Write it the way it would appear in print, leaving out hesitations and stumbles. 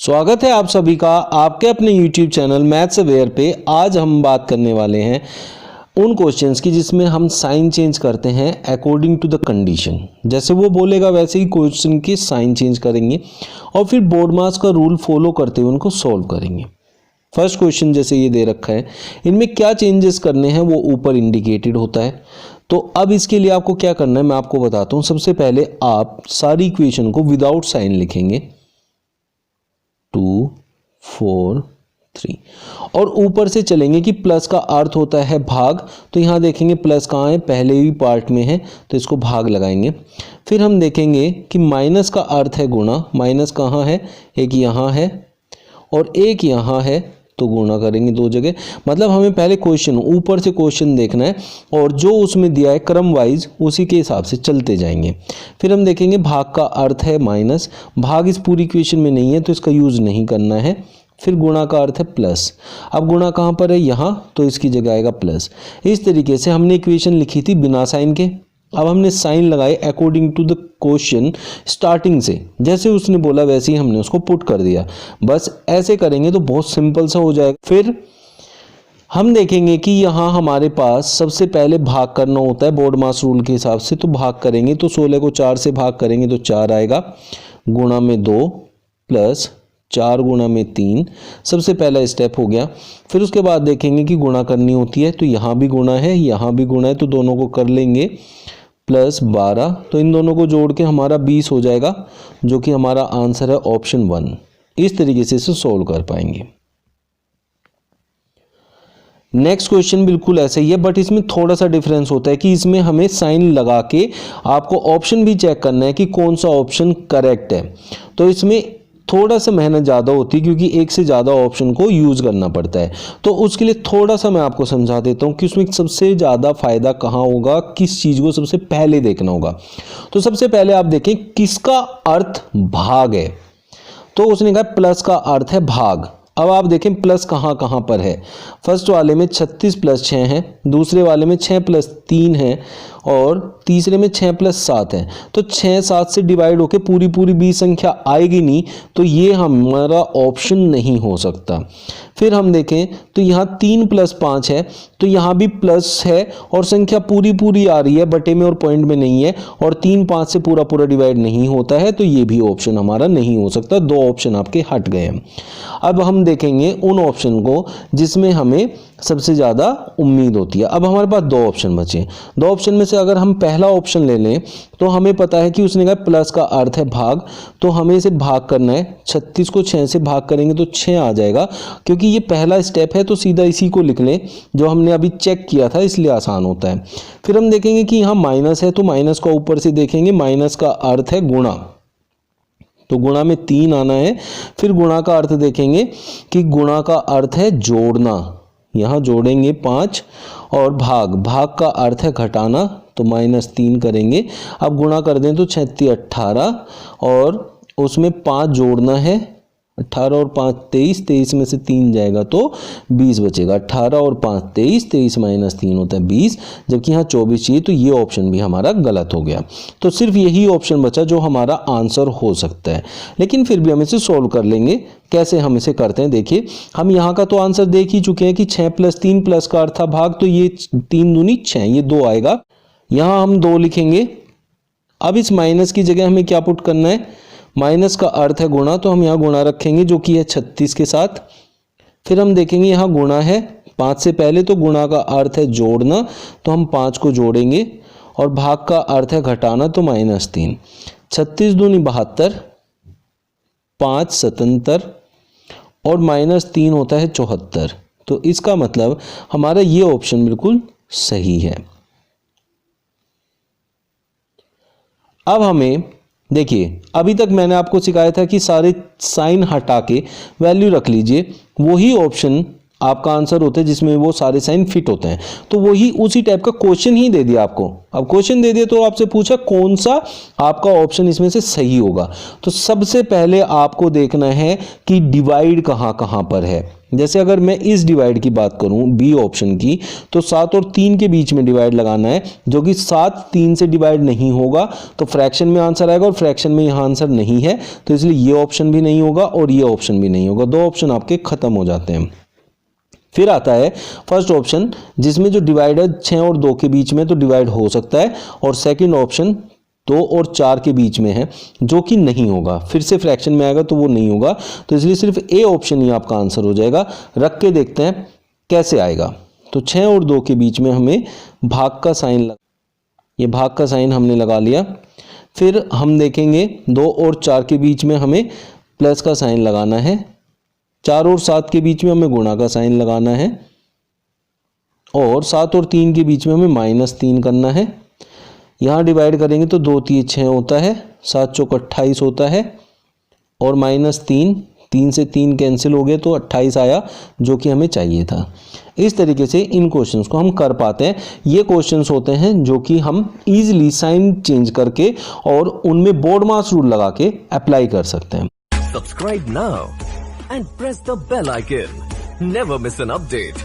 स्वागत है आप सभी का आपके अपने YouTube चैनल मैथ्स अवेयर पे। आज हम बात करने वाले हैं उन क्वेश्चंस की जिसमें हम साइन चेंज करते हैं अकॉर्डिंग टू द कंडीशन। जैसे वो बोलेगा वैसे ही क्वेश्चन के साइन चेंज करेंगे और फिर बोर्ड मास का रूल फॉलो करते हुए उनको सॉल्व करेंगे। फर्स्ट क्वेश्चन जैसे ये दे रखा है, इनमें क्या चेंजेस करने हैं वो ऊपर इंडिकेटेड होता है। तो अब इसके लिए आपको क्या करना है मैं आपको बताता हूँ। सबसे पहले आप सारी इक्वेशन को विदाउट साइन लिखेंगे 2, 4, 3 और ऊपर से चलेंगे कि प्लस का अर्थ होता है भाग। तो यहाँ देखेंगे प्लस कहाँ है, पहले ही पार्ट में है तो इसको भाग लगाएंगे। फिर हम देखेंगे कि माइनस का अर्थ है गुणा। माइनस कहाँ है, एक यहाँ है और एक यहाँ है तो गुणा करेंगे दो जगह। मतलब हमें पहले क्वेश्चन ऊपर से क्वेश्चन देखना है और जो उसमें दिया है क्रम वाइज उसी के हिसाब से चलते जाएंगे। फिर हम देखेंगे भाग का अर्थ है माइनस। भाग इस पूरी इक्वेशन में नहीं है तो इसका यूज़ नहीं करना है। फिर गुणा का अर्थ है प्लस। अब गुणा कहाँ पर है, यहाँ, तो इसकी जगह आएगा प्लस। इस तरीके से हमने इक्वेशन लिखी थी बिना साइन के। अब हमने साइन लगाए according to the question starting से। जैसे उसने बोला वैसे ही हमने उसको पुट कर दिया। बस ऐसे करेंगे तो बहुत सिंपल सा हो जाएगा। फिर हम देखेंगे कि यहाँ हमारे पास सबसे पहले भाग करना होता है बोर्ड मास रूल के हिसाब से। तो भाग करेंगे तो 16 को 4 से भाग करेंगे तो 4 आएगा, गुणा में 2 प्लस 4 गुणा में 3। सबसे पहला स्टेप हो गया। फिर उसके बाद देखेंगे कि गुणा करनी होती है तो यहाँ भी गुणा है यहाँ भी गुणा है तो दोनों को कर लेंगे प्लस 12। तो इन दोनों को जोड़ के हमारा 20 हो जाएगा जो कि हमारा आंसर है ऑप्शन 1। इस तरीके से इसे सोल्व कर पाएंगे। नेक्स्ट क्वेश्चन बिल्कुल ऐसा ही है बट इसमें थोड़ा सा डिफरेंस होता है कि इसमें हमें साइन लगा के आपको ऑप्शन भी चेक करना है कि कौन सा ऑप्शन करेक्ट है। तो इसमें थोड़ा सा मेहनत ज़्यादा होती है क्योंकि एक से ज़्यादा ऑप्शन को यूज़ करना पड़ता है। तो उसके लिए थोड़ा सा मैं आपको समझा देता हूँ कि उसमें सबसे ज़्यादा फायदा कहाँ होगा, किस चीज़ को सबसे पहले देखना होगा। तो सबसे पहले आप देखें किसका अर्थ भाग है। तो उसने कहा प्लस का अर्थ है भाग। अब आप देखें प्लस कहाँ कहाँ पर है। फर्स्ट वाले में 36 प्लस 6 है, दूसरे वाले में 6 प्लस 3 है और तीसरे में 6 प्लस 7 है। तो 6 7 से डिवाइड होके पूरी 20 संख्या आएगी नहीं तो ये हमारा ऑप्शन नहीं हो सकता। फिर हम देखें तो यहाँ 3 प्लस 5 है तो यहाँ भी प्लस है और संख्या पूरी आ रही है, बटे में और पॉइंट में नहीं है और 3 5 से पूरा डिवाइड नहीं होता है तो ये भी ऑप्शन हमारा नहीं हो सकता। दो ऑप्शन आपके हट गए हैं। अब हम देखेंगे उन ऑप्शन को जिसमें हमें सबसे ज़्यादा उम्मीद होती है। अब हमारे पास दो ऑप्शन बचे। दो ऑप्शन में से अगर हम पहला ऑप्शन ले लें तो हमें पता है कि उसने कहा प्लस का अर्थ है भाग। तो हमें इसे भाग करना है। 36 को 6 से भाग करेंगे तो 6 आ जाएगा। क्योंकि ये पहला स्टेप है तो सीधा इसी को लिख लें जो हमने अभी चेक किया था, इसलिए आसान होता है। फिर हम देखेंगे कि यहाँ माइनस है तो माइनस का ऊपर से देखेंगे, माइनस का अर्थ है गुणा, तो गुणा में 3 आना है। फिर गुणा का अर्थ देखेंगे कि गुणा का अर्थ है जोड़ना, यहाँ जोड़ेंगे 5 और भाग का अर्थ है घटाना तो -3 करेंगे। अब गुणा कर दें तो 36 18 और उसमें 5 जोड़ना है, 18 और 5 23, 23 में से 3 जाएगा तो 20 बचेगा। 18 और 5 23, 23 - 3 होता है 20, जबकि यहाँ 24 चाहिए तो ये ऑप्शन भी हमारा गलत हो गया। तो सिर्फ यही ऑप्शन बचा जो हमारा आंसर हो सकता है, लेकिन फिर भी हम इसे सोल्व कर लेंगे। कैसे हम इसे करते हैं देखिए, हम यहाँ का तो आंसर देख ही चुके हैं कि 6 + 3 प्लस का अर्थ था भाग, तो ये 3 दूनी 6, ये 2 आएगा। यहाँ हम 2 लिखेंगे। अब इस माइनस की जगह हमें क्या पुट करना है, माइनस का अर्थ है गुणा, तो हम यहाँ गुणा रखेंगे जो कि है 36 के साथ। फिर हम देखेंगे यहाँ गुणा है 5 से पहले, तो गुणा का अर्थ है जोड़ना, तो हम 5 को जोड़ेंगे और भाग का अर्थ है घटाना तो -3। 36 दूनी 72, 5 77 और -3 होता है 74। तो इसका मतलब हमारा ये ऑप्शन बिल्कुल सही है। अब हमें देखिए, अभी तक मैंने आपको सिखाया था कि सारे साइन हटा के वैल्यू रख लीजिए। वही ऑप्शन आपका आंसर होता है जिसमें वो सारे साइन फिट होते हैं। तो वही उसी टाइप का क्वेश्चन ही दे दिया आपको। अब क्वेश्चन दे दिया तो आपसे पूछा कौन सा आपका ऑप्शन इसमें से सही होगा। तो सबसे पहले आपको देखना है कि डिवाइड कहाँ कहाँ पर है। जैसे अगर मैं इस डिवाइड की बात करूं बी ऑप्शन की, तो 7 और 3 के बीच में डिवाइड लगाना है, जो कि 7 3 से डिवाइड नहीं होगा, तो फ्रैक्शन में आंसर आएगा और फ्रैक्शन में यहाँ आंसर नहीं है, तो इसलिए ये ऑप्शन भी नहीं होगा और ये ऑप्शन भी नहीं होगा। 2 ऑप्शन आपके खत्म हो जाते हैं। फिर आता है फर्स्ट ऑप्शन जिसमें जो डिवाइडर 6 और 2 के बीच में तो डिवाइड हो सकता है, और सेकंड ऑप्शन 2 और 4 के बीच में है, जो कि नहीं होगा, फिर से फ्रैक्शन में आएगा तो वो नहीं होगा, तो इसलिए सिर्फ ए ऑप्शन ही आपका आंसर हो जाएगा। रख के देखते हैं कैसे आएगा। तो 6 और 2 के बीच में हमें भाग का साइन ये भाग का साइन हमने लगा लिया। फिर हम देखेंगे 2 और 4 के बीच में हमें प्लस का साइन लगाना है, 4 और 7 के बीच में हमें गुणा का साइन लगाना है, और 7 और 3 के बीच में हमें -3 करना है। यहाँ डिवाइड करेंगे तो 2 3 6 होता है, 7 चौक 28 होता है, और -3 3 से 3 कैंसिल हो गए तो 28 आया, जो कि हमें चाहिए था। इस तरीके से इन क्वेश्चंस को हम कर पाते हैं। ये क्वेश्चंस होते हैं जो कि हम इजीली साइन चेंज करके और उनमें बोर्ड मास रूल लगा के अप्लाई कर सकते हैं। Subscribe now and press the bell icon. Never miss an update.